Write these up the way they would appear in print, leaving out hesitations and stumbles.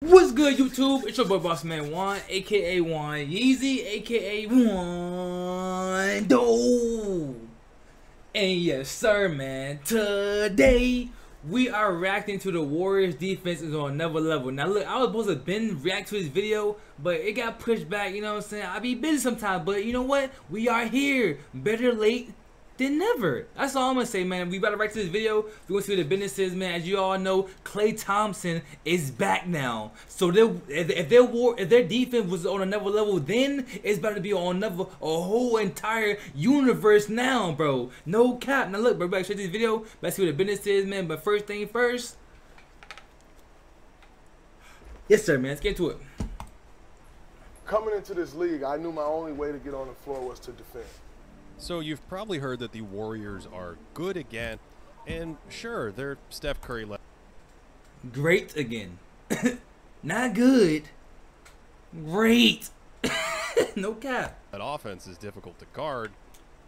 What's good, YouTube? It's your boy BossManWann, aka Wann Yeezy, aka Wann Do. And yes, sir, man. Today we are reacting to the Warriors' defense is on another level. Now, look, I was supposed to been react to this video, but it got pushed back. You know what I'm saying? I be busy sometimes, but you know what? We are here. Better late than never. That's all I'm gonna say, man. We better react to this video. We gonna see what the business is, man. As you all know, Klay Thompson is back now. So if their defense was on another level, then it's about to be on a whole entire universe now, bro. No cap. Now look, bro, back straight to this video. Let's see what the business is, man. But first thing first. Yes, sir, man. Let's get to it. Coming into this league, I knew my only way to get on the floor was to defend. So you've probably heard that the Warriors are good again, and sure, they're Steph Curry led. Great again. Not good. Great. No cap. That offense is difficult to guard,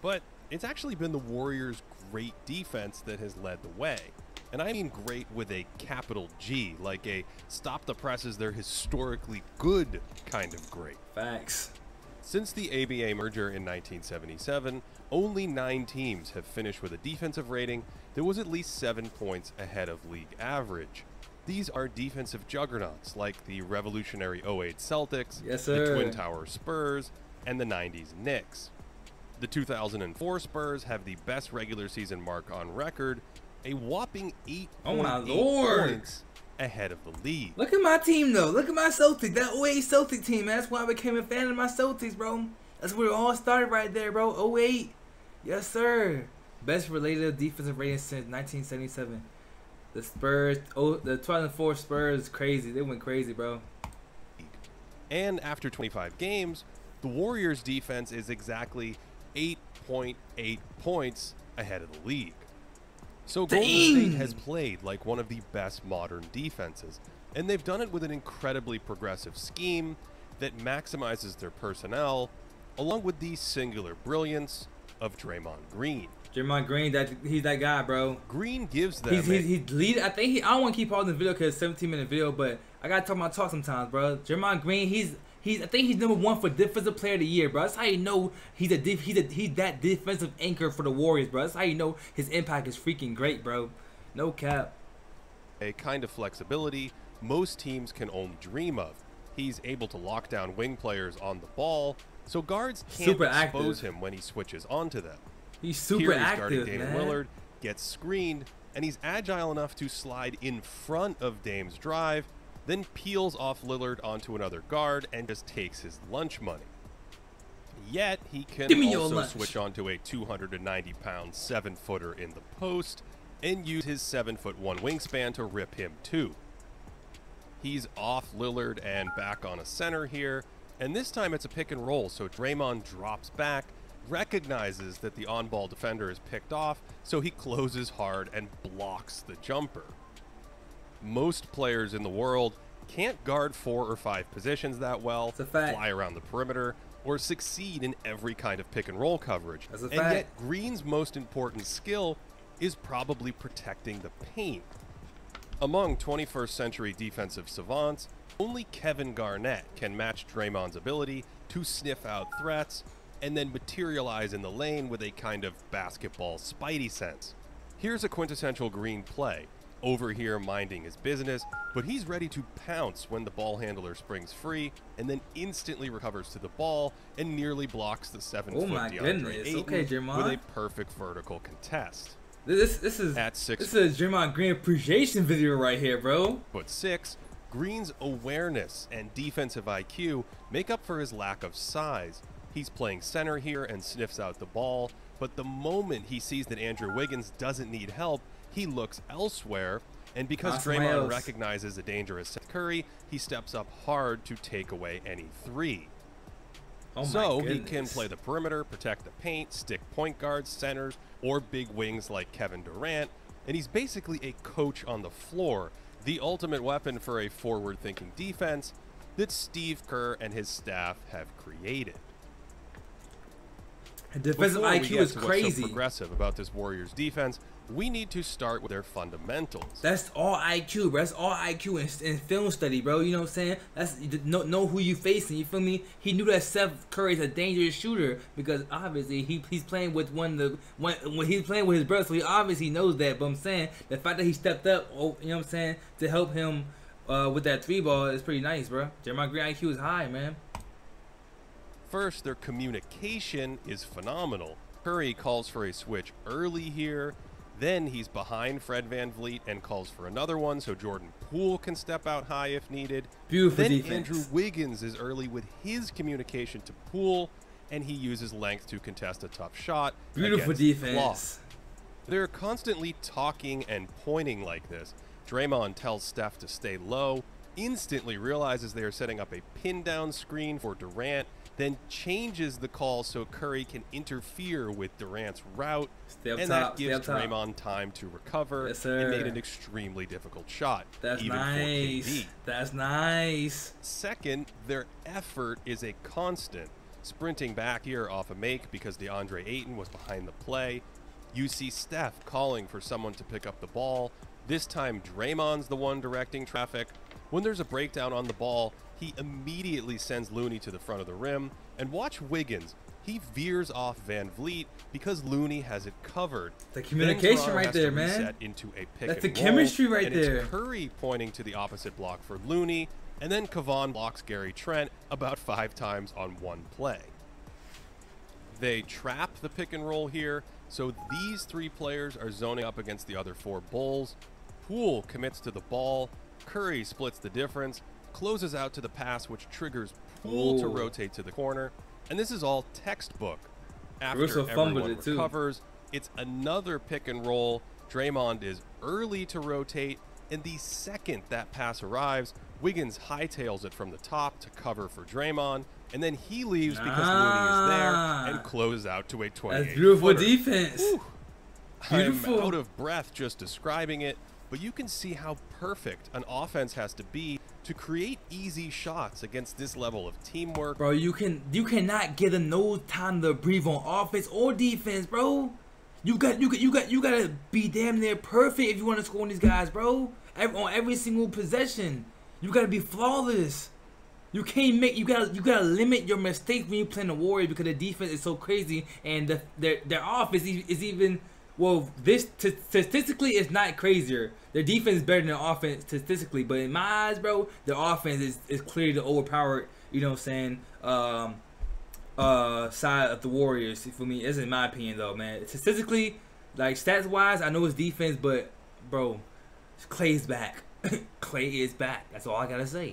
but it's actually been the Warriors' great defense that has led the way. And I mean great with a capital G, like a stop the presses, they're historically good kind of great. Facts. Since the ABA merger in 1977, only 9 teams have finished with a defensive rating that was at least 7 points ahead of league average. These are defensive juggernauts like the revolutionary 08 Celtics, yes, sir, the Twin Tower Spurs, and the 90s Knicks. The 2004 Spurs have the best regular season mark on record, a whopping 8.8 points ahead of the league. Look at my team, though. Look at my Celtics. That 08 Celtic team, man. That's why I became a fan of my Celtics, bro. That's where it all started right there, bro. 08. Yes, sir. Best related defensive rating since 1977. The Spurs, the 2004 Spurs, crazy. They went crazy, bro. And after 25 games, the Warriors' defense is exactly 8.8 points ahead of the league. So Golden State has played like one of the best modern defenses, and they've done it with an incredibly progressive scheme that maximizes their personnel, along with the singular brilliance of Draymond Green. Draymond Green, he's that guy, bro. Green gives them. He's lead. I don't want to keep pausing the video because it's a 17-minute video, but I gotta talk my talk sometimes, bro. Draymond Green, I think he's #1 for defensive player of the year, bro. That's how you know he's that defensive anchor for the Warriors, bro. That's how you know his impact is freaking great, bro. No cap. A kind of flexibility most teams can only dream of. He's able to lock down wing players on the ball, so guards can't expose him when he switches onto them. He's super active, Dame man. Lillard gets screened, and he's agile enough to slide in front of Dame's drive, then peels off Lillard onto another guard and just takes his lunch money. Yet, he can also switch onto a 290-pound 7-footer in the post and use his 7'1" wingspan to rip him too. He's off Lillard and back on a center here, and this time it's a pick and roll, so Draymond drops back, recognizes that the on-ball defender is picked off, so he closes hard and blocks the jumper. Most players in the world can't guard 4 or 5 positions that well, fly around the perimeter, or succeed in every kind of pick and roll coverage. And yet Green's most important skill is probably protecting the paint. Among 21st century defensive savants, only Kevin Garnett can match Draymond's ability to sniff out threats and then materialize in the lane with a kind of basketball spidey sense. Here's a quintessential Green play. Over here minding his business, but he's ready to pounce when the ball handler springs free and then instantly recovers to the ball and nearly blocks the 7-foot DeAndre Ayton with a perfect vertical contest. This is a Draymond Green appreciation video right here, bro. But 6, Green's awareness and defensive IQ make up for his lack of size. He's playing center here and sniffs out the ball, but the moment he sees that Andrew Wiggins doesn't need help, he looks elsewhere, and because Draymond recognizes a dangerous Steph Curry, he steps up hard to take away any 3. So he can play the perimeter, protect the paint, stick point guards, centers, or big wings like Kevin Durant, and he's basically a coach on the floor, the ultimate weapon for a forward-thinking defense that Steve Kerr and his staff have created. Defensive Before we IQ get is to what's crazy. so progressive about this Warriors defense, we need to start with their fundamentals. That's all IQ, bro. That's all IQ in film study, bro. You know what I'm saying? That's know who you facing. You feel me? He knew that Steph Curry is a dangerous shooter because obviously he's playing with when he's playing with his brother, so he obviously knows that. But I'm saying the fact that he stepped up, you know what I'm saying, to help him with that 3 ball is pretty nice, bro. Draymond Green IQ is high, man. First, their communication is phenomenal. Curry calls for a switch early here. Then he's behind Fred VanVleet and calls for another one so Jordan Poole can step out high if needed. Beautiful then defense. Andrew Wiggins is early with his communication to Poole, and he uses length to contest a tough shot. Beautiful defense. They're constantly talking and pointing like this. Draymond tells Steph to stay low, instantly realizes they are setting up a pin down screen for Durant, then changes the call so Curry can interfere with Durant's route, and that gives Draymond time to recover. Yes, sir. And made an extremely difficult shot. That's even nice. For KD. That's nice. Second, their effort is a constant. Sprinting back here off a make because DeAndre Ayton was behind the play. You see Steph calling for someone to pick up the ball. This time Draymond's the one directing traffic. When there's a breakdown on the ball, he immediately sends Looney to the front of the rim. And watch Wiggins. He veers off VanVleet because Looney has it covered. The communication right there, man. Into a pick That's the and roll, chemistry right and there. It's Curry pointing to the opposite block for Looney, and then Kevon blocks Gary Trent about 5 times on one play. They trap the pick and roll here, so these 3 players are zoning up against the other 4 Bulls. Poole commits to the ball. Curry splits the difference, closes out to the pass, which triggers Poole to rotate to the corner. And this is all textbook. After everyone recovers, it's another pick and roll. Draymond is early to rotate, and the second that pass arrives, Wiggins hightails it from the top to cover for Draymond, and then he leaves because Looney is there and closes out to a 28. That's beautiful defense. Beautiful. I'm out of breath just describing it, but you can see how perfect an offense has to be to create easy shots against this level of teamwork. Bro, you cannot get them no time to breathe on offense or defense, bro. You gotta be damn near perfect if you want to score on these guys, bro. On every single possession, you gotta be flawless. You can't make you gotta limit your mistakes when you play the Warriors because the defense is so crazy and their offense is even. Well, this statistically is not crazier. Their defense is better than their offense statistically, but in my eyes, bro, their offense is clearly the overpowered, you know what I'm saying, side of the Warriors. For me, this is in my opinion, though, man. Statistically, like stats-wise, I know it's defense, but, bro, Clay's back. Clay is back. That's all I gotta say.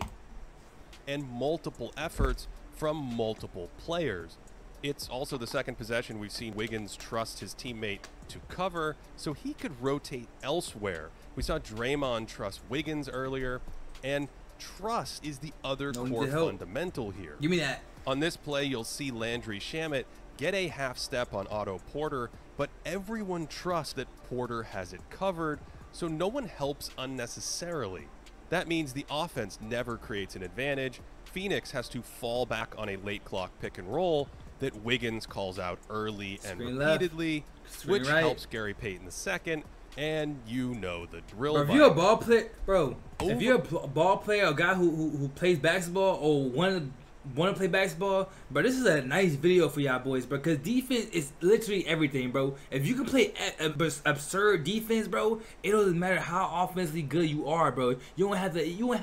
And multiple efforts from multiple players. It's also the second possession we've seen Wiggins trust his teammate to cover so he could rotate elsewhere. We saw Draymond trust Wiggins earlier, and trust is the other core fundamental here. Give me that. On this play, you'll see Landry Shamet get a half step on Otto Porter, but everyone trusts that Porter has it covered, so no one helps unnecessarily. That means the offense never creates an advantage. Phoenix has to fall back on a late clock pick and roll that Wiggins calls out early and repeatedly, which helps Gary Payton II, and you know the drill. Bro, if you're a ball player, bro, if you're a ball player, a guy who plays basketball or want to play basketball, bro, this is a nice video for y'all boys, bro, because defense is literally everything, bro. If you can play absurd defense, bro, it doesn't matter how offensively good you are, bro. You don't have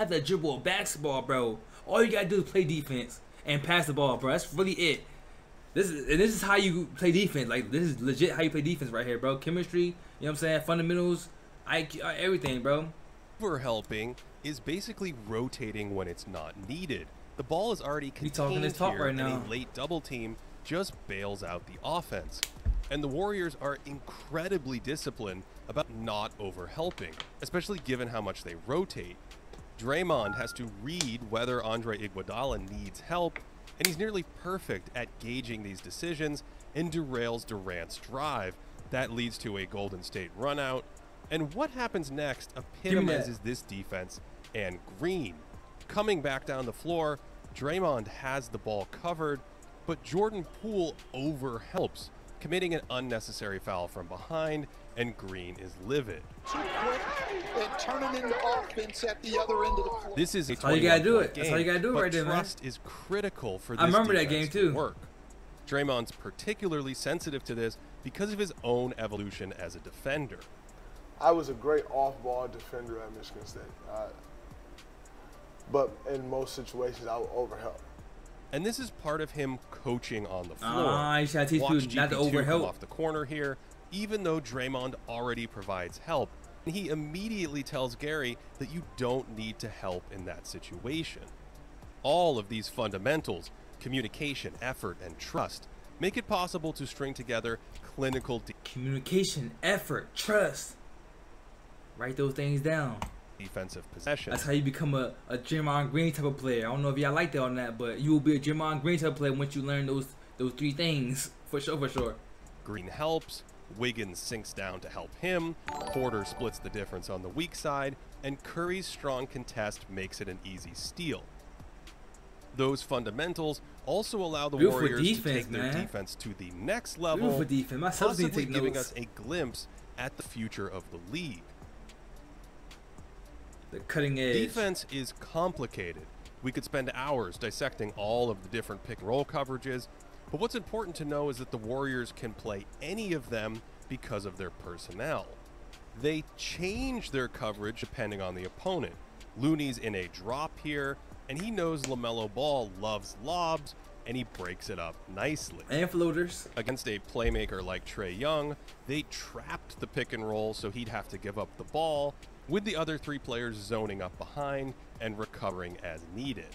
to dribble a basketball, bro. All you gotta do is play defense and pass the ball, bro. That's really it. This is how you play defense. Like, this is legit how you play defense right here, bro. Chemistry, you know what I'm saying? Fundamentals, IQ, everything, bro. Overhelping is basically rotating when it's not needed. The ball is already contained here, right now. And a late double team just bails out the offense. And the Warriors are incredibly disciplined about not overhelping, especially given how much they rotate. Draymond has to read whether Andre Iguodala needs help, and he's nearly perfect at gauging these decisions and derails Durant's drive. That leads to a Golden State runout. And what happens next epitomizes this defense and Green. Coming back down the floor, Draymond has the ball covered, but Jordan Poole overhelps, committing an unnecessary foul from behind, and Green is livid. Too quick and turning into offense at the other end of the court. This is a That's how you gotta do it. game, That's how you gotta do it but right there, man. trust is critical for this I remember that defense game, too. to work. Draymond's particularly sensitive to this because of his own evolution as a defender. I was a great off-ball defender at Michigan State. But in most situations, I would overhelp. And this is part of him coaching on the floor. You should teach Watch people not to GP2 come overhelp. off the corner here, even though Draymond already provides help. He immediately tells Gary that you don't need to help in that situation. All of these fundamentals, communication, effort, and trust, make it possible to string together clinical Communication, effort, trust. Write those things down. defensive possessions. That's how you become a Draymond Green type of player. I don't know if y'all like that or not, but you will be a Draymond Green type of player once you learn those three things. For sure, for sure. Green helps, Wiggins sinks down to help him, Porter splits the difference on the weak side, and Curry's strong contest makes it an easy steal. Those fundamentals also allow the Beautiful Warriors defense, to take their man. defense to the next level, Beautiful defense. My subs need to possibly take giving notes. us a glimpse at the future of the league. The cutting edge. Defense is complicated. We could spend hours dissecting all of the different pick and roll coverages, but what's important to know is that the Warriors can play any of them because of their personnel. They change their coverage depending on the opponent. Looney's in a drop here, and he knows LaMelo Ball loves lobs, and he breaks it up nicely. And floaters. Against a playmaker like Trae Young, they trapped the pick and roll so he'd have to give up the ball, with the other three players zoning up behind and recovering as needed.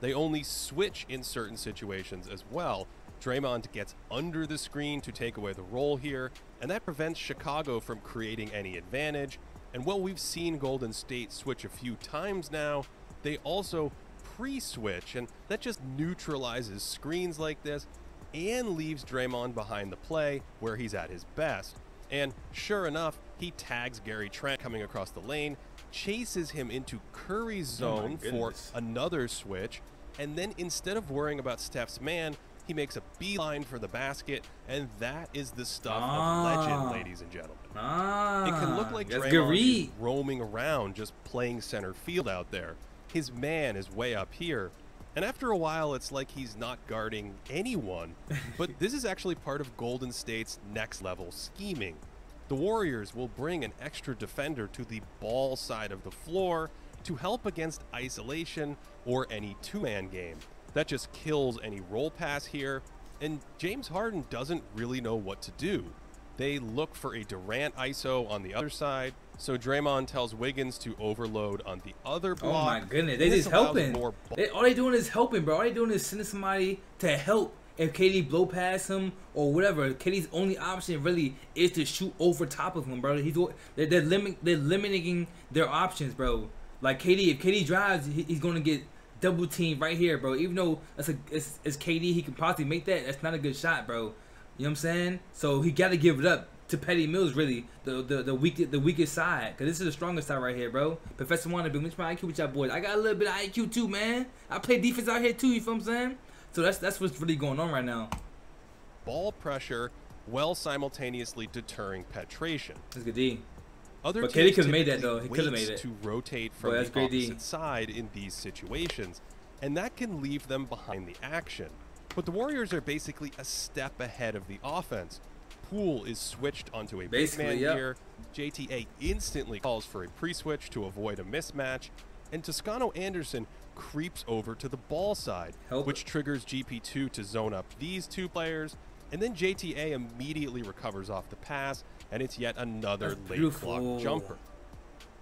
They only switch in certain situations as well. Draymond gets under the screen to take away the roll here, and that prevents Chicago from creating any advantage. And while we've seen Golden State switch a few times now, they also pre-switch, and that just neutralizes screens like this and leaves Draymond behind the play where he's at his best. And sure enough, he tags Gary Trent coming across the lane, chases him into Curry's zone for another switch, and then instead of worrying about Steph's man, he makes a beeline for the basket, and that is the stuff of legend, ladies and gentlemen. It can look like Draymond is roaming around, just playing center field out there. His man is way up here, and after a while, it's like he's not guarding anyone, but this is actually part of Golden State's next level scheming. The Warriors will bring an extra defender to the ball side of the floor to help against isolation or any two-man game. That just kills any roll pass here, and James Harden doesn't really know what to do. They look for a Durant ISO on the other side, so Draymond tells Wiggins to overload on the other block. Oh my goodness, they just helping. All they doing is helping, bro. All they doing is sending somebody to help if KD blow past him or whatever. KD's only option really is to shoot over top of him, bro. They're limiting their options, bro. Like KD, if KD drives, he's gonna get double teamed right here, bro. Even though it's KD, he can possibly make that. That's not a good shot, bro. You know what I'm saying? So he got to give it up to Patty Mills, really, the weakest side, because this is the strongest side right here, bro. Professor Wanna be, what's my IQ with y'all boys? I got a little bit of IQ too, man. I play defense out here too. You feel what I'm saying? So that's what's really going on right now. Ball pressure while simultaneously deterring penetration. That's good D. Other but teams KD could have made that though. He wait could have made it to rotate from the opposite side in these situations, and that can leave them behind the action. But the Warriors are basically a step ahead of the offense. Poole is switched onto a big man here. JTA instantly calls for a pre-switch to avoid a mismatch, and Toscano Anderson creeps over to the ball side, which triggers GP2 to zone up these two players, and then JTA immediately recovers off the pass, and it's yet another late block jumper.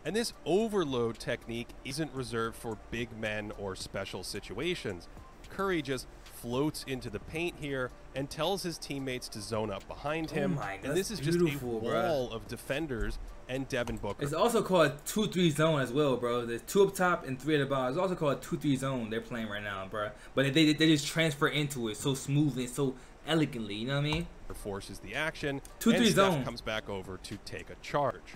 And this overload technique isn't reserved for big men or special situations. Curry just floats into the paint here and tells his teammates to zone up behind him. And this is just a wall of defenders and Devin Booker. It's also called 2-3 zone as well, bro. There's 2 up top and 3 at the bottom. It's also called 2-3 zone they're playing right now, bro. But they just transfer into it so smoothly and so elegantly, you know what I mean? Forces the action, 2-3 and zone Steph comes back over to take a charge.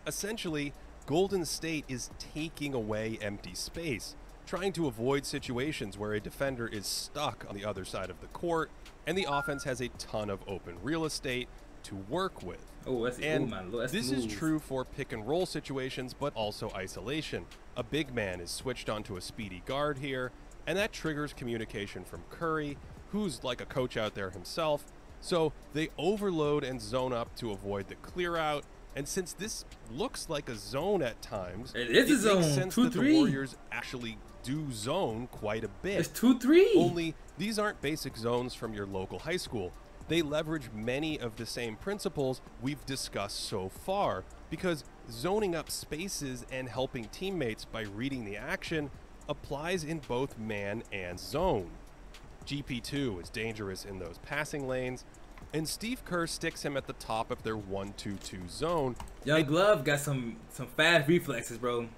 Essentially, Golden State is taking away empty space. trying to avoid situations where a defender is stuck on the other side of the court, and the offense has a ton of open real estate to work with. Oh, that's, and oh my Lord, that's this smooth. is true for pick and roll situations, but also isolation. A big man is switched onto a speedy guard here, and that triggers communication from Curry, who's like a coach out there himself. So they overload and zone up to avoid the clear out. And since this looks like a zone at times, it is a zone. Makes sense 2-3. that the Warriors actually do zone quite a bit. It's 2-3. Only these aren't basic zones from your local high school. They leverage many of the same principles we've discussed so far, because zoning up spaces and helping teammates by reading the action applies in both man and zone. GP2 is dangerous in those passing lanes, and Steve Kerr sticks him at the top of their 1-2-2 zone. Young Glove got some fast reflexes, bro.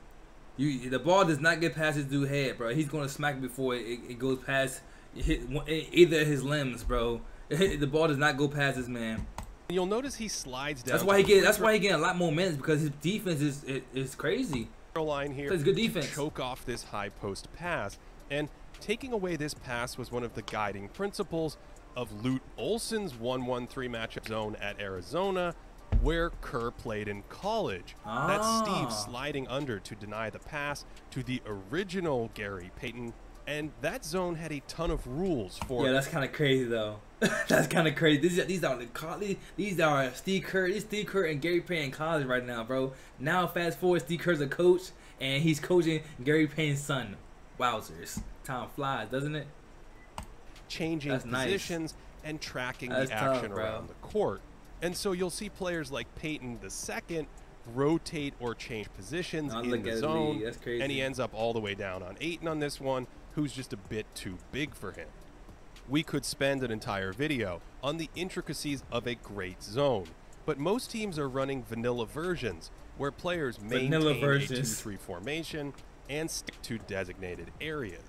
The ball does not get past his dude's head, bro. He's gonna smack before it goes past either of his limbs, bro. The ball does not go past this man. You'll notice he slides down. That's why he getting a lot more minutes, because his defense is crazy. Line here. It's good defense. Choke off this high post pass, and taking away this pass was one of the guiding principles of Lute Olson's 1-1-3 matchup zone at Arizona, where Kerr played in college. That's Steve sliding under to deny the pass to the original Gary Payton, and that zone had a ton of rules for. Yeah, that's kind of crazy though. That's kind of crazy. These are Steve Kerr and Gary Payton in college right now, bro. Now fast forward, Steve Kerr's a coach and he's coaching Gary Payton's son. Wowzers, time flies, doesn't it? Changing that's positions nice. And tracking that's the action tough, around the court. And so you'll see players like Payton II rotate or change positions in the zone. That's crazy. And he ends up all the way down on Ayton on this one, who's just a bit too big for him. We could spend an entire video on the intricacies of a great zone, but most teams are running vanilla versions where players maintain a 2-3 formation and stick to designated areas.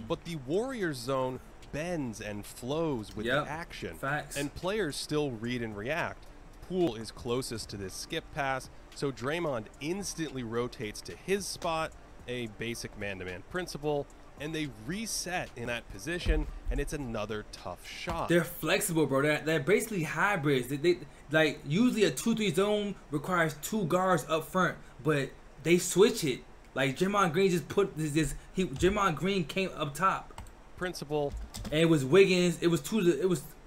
But the Warriors zone bends and flows with the action. Facts. And players still read and react. Poole is closest to this skip pass, so Draymond instantly rotates to his spot, a basic man-to-man principle, and they reset in that position, and it's another tough shot. They're flexible, bro. They're basically hybrids. They like, usually a 2-3 zone requires 2 guards up front, but they switch it. Like Draymond Green just put this. Draymond Green came up top. Principle. And it was Wiggins. It was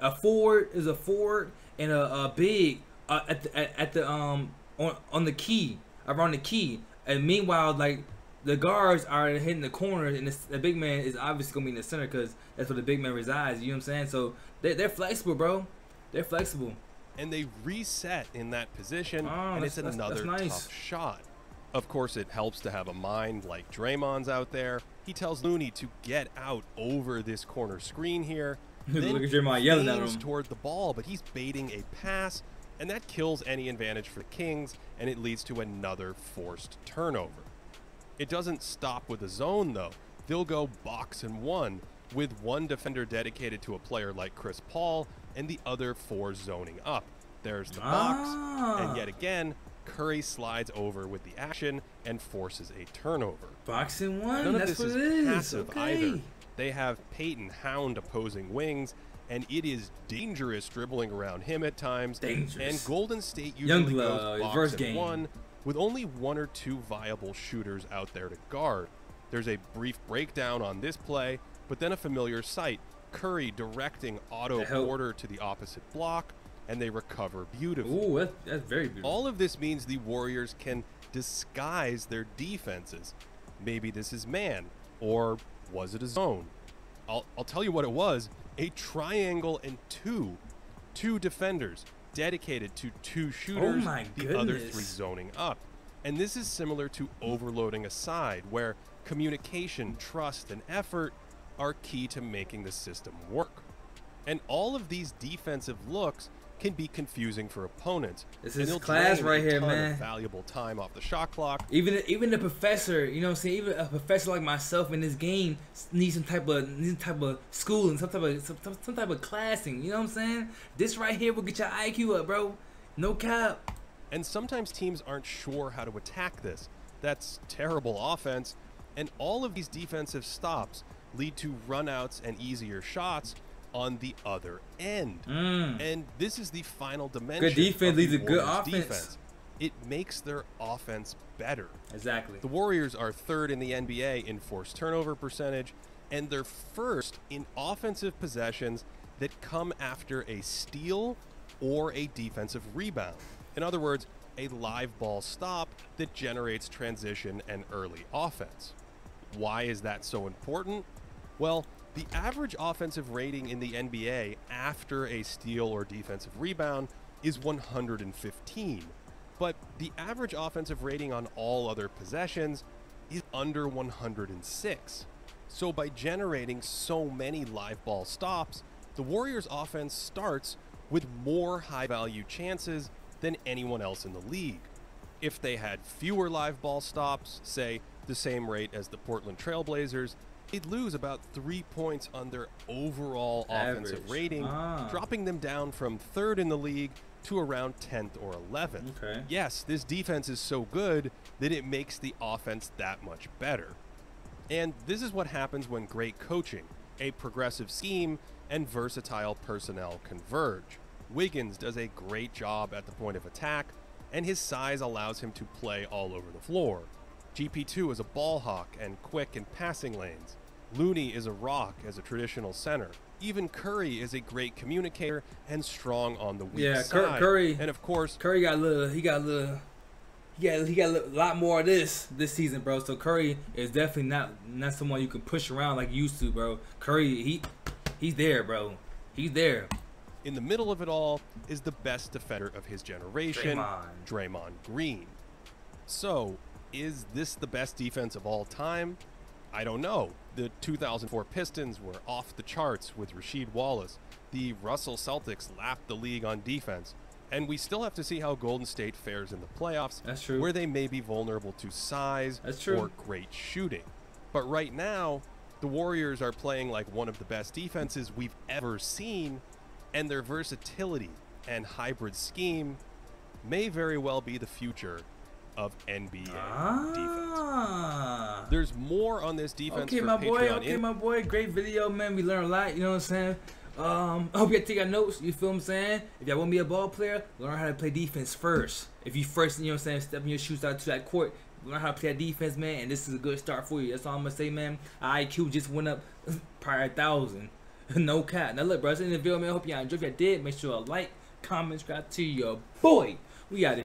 a forward. It was a forward and a big at the on the key, around the key. And meanwhile, like, the guards are hitting the corners, and the big man is obviously gonna be in the center because that's where the big man resides. You know what I'm saying? So they're flexible, bro. They're flexible. And they reset in that position, and it's another tough shot. Of course, it helps to have a mind like Draymond's out there. He tells Looney to get out over this corner screen here. Then look at Draymond yelling at him toward the ball, but he's baiting a pass, and that kills any advantage for the Kings, and it leads to another forced turnover. It doesn't stop with a zone, though. They'll go box and one, with one defender dedicated to a player like Chris Paul and the other 4 zoning up. There's the box, and yet again, Curry slides over with the action and forces a turnover. Box and one, None of that's this what it is is. passive either. They have Payton hound opposing wings, and it is dangerous dribbling around him at times. Dangerous. And Golden State usually goes box and game. one, with only 1 or 2 viable shooters out there to guard. There's a brief breakdown on this play, but then a familiar sight. Curry directing Otto Porter to the opposite block, and they recover beautifully. Ooh, that's very beautiful. All of this means the Warriors can disguise their defenses. Maybe this is man, or was it a zone? I'll tell you what it was. A triangle and two defenders dedicated to 2 shooters, oh my the other 3 zoning up. And this is similar to overloading a side, where communication, trust, and effort are key to making the system work. And all of these defensive looks can be confusing for opponents. This is class right here, man. Valuable time off the shot clock. Even the professor, you know what I'm saying? Even a professor like myself in this game needs some type of schooling, some type of classing. You know what I'm saying? This right here will get your IQ up, bro. No cap. And sometimes teams aren't sure how to attack this. That's terrible offense. And all of these defensive stops lead to runouts and easier shots on the other end. And this is the final dimension. Good defense of the leads to good Warriors' offense. defense. It makes their offense better. Exactly. The Warriors are 3rd in the NBA in forced turnover percentage, and they're 1st in offensive possessions that come after a steal or a defensive rebound. In other words, a live ball stop that generates transition and early offense. Why is that so important? Well, the average offensive rating in the NBA after a steal or defensive rebound is 115, but the average offensive rating on all other possessions is under 106. So by generating so many live ball stops, the Warriors' offense starts with more high-value chances than anyone else in the league. If they had fewer live ball stops, say the same rate as the Portland Trail Blazers, they'd lose about 3 points on their overall offensive rating, dropping them down from 3rd in the league to around 10th or 11th. Okay. Yes, this defense is so good that it makes the offense that much better. And this is what happens when great coaching, a progressive scheme, and versatile personnel converge. Wiggins does a great job at the point of attack, and his size allows him to play all over the floor. GP2 is a ball hawk and quick in passing lanes. Looney is a rock as a traditional center. Even Curry is a great communicator and strong on the weak side. Curry. And of course, Curry got a lot more of this season, bro. So Curry is definitely not someone you can push around like you used to, bro. Curry, he's there, bro. He's there. In the middle of it all is the best defender of his generation, Draymond Green. So, is this the best defense of all time? I don't know. The 2004 Pistons were off the charts with Rasheed Wallace. The Russell Celtics lapped the league on defense. And we still have to see how Golden State fares in the playoffs. That's true. Where they may be vulnerable to size or great shooting. But right now, the Warriors are playing like one of the best defenses we've ever seen, and their versatility and hybrid scheme may very well be the future of NBA defense. There's more on this defense for Patreon. Okay, my boy. Great video, man. We learned a lot, you know what I'm saying? I hope y'all take our notes, you feel what I'm saying? If y'all want to be a ball player, learn how to play defense first. If you first, you know what I'm saying, step in your shoes out to that court, learn how to play that defense, man, and this is a good start for you. That's all I'm going to say, man. Our IQ just went up probably 1,000. No cap. Now look, bro, it's in the video, man. I hope y'all enjoyed. If y'all did, make sure to like, comment, subscribe to your boy. We got it.